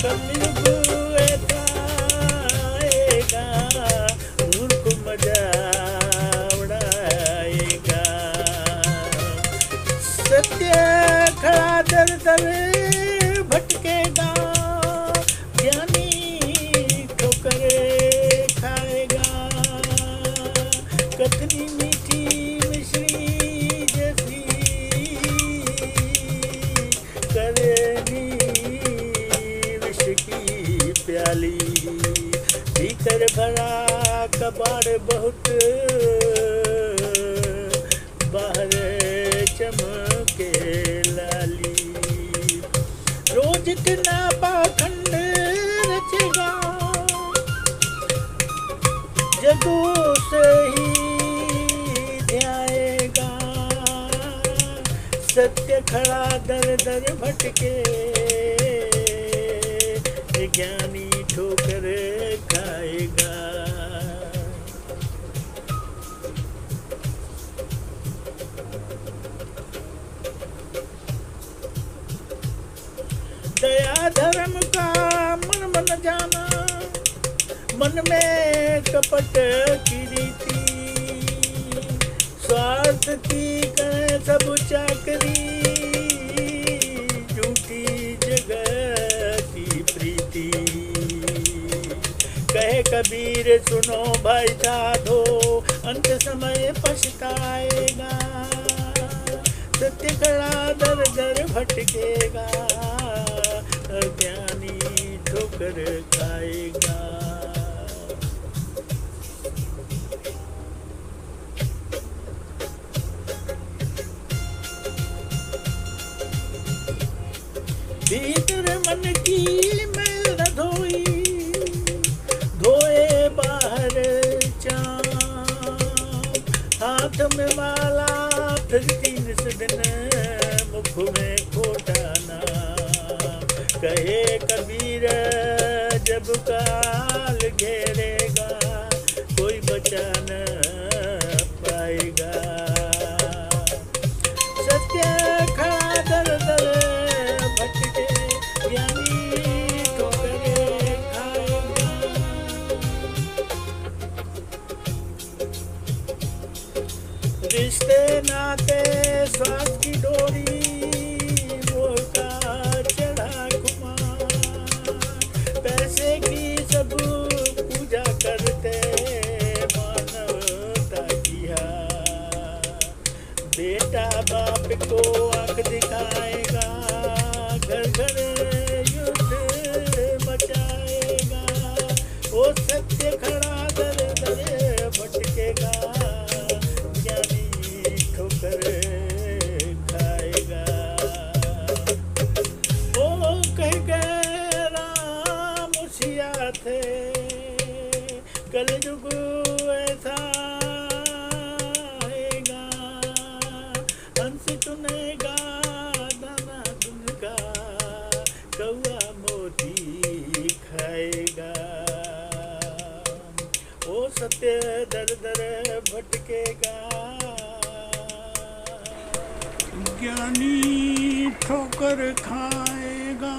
कलयुग ऐसा आएगा, मूर्ख मजा उड़ाएगा। सत्य खड़ा दर दर भटकेगा, ज्ञानी ठोकर खाएगा। कतनी मीठी मिश्री जैसी करनी विष की प्याली, भीतर भरा कबाड़ बहुत, बाहर चमके लाली। रोज इतना पाखंड रचेगा, जगों से ही ध्याएगा। सत्य खड़ा दर दर भटके, ज्ञानी ठोकर खाएगा। दया धर्म का मन मन जाना, मन में कपट की रीति। स्वार्थ की करे सब चाकरी, झूठी जगह की प्रीति। कहे कबीर सुनो भाई साधो, अंत समय पछताएगा। सत्य खड़ा दर दर भटकेगा, अज्ञानी ठोकर खाएगा। भीतर मन की मैल न धोई, धोए बाहर चाँद। हाथ में माला फिरती निस दिन, मुख में खोटा नाम। कहे कबीर जब काल घेरेगा, कोई बचा न पाएगा। सत्य खड़ा दर दर भटके, ज्ञानी ठोकर खाएगा। रिश्ते नाते स्वार्थ की डोरी, मोह का चढ़ा खुमार। पैसे की सब पूजा करते, मानवता की हार। बेटा बाप को आंख दिखाएगा, घर घर युद्ध मचाएगा। वो सत्य खड़ा दर दर भटकेगा, ज्ञानी ठोकर खाएगा। वो कह गए राम सिया थे, कलयुग ऐसा आएगा। हंस चुनेगा दाना दुनका, कौआ मोती खाएगा। ओ सत्य दर दर भटकेगा, ज्ञानी ठोकर खाएगा।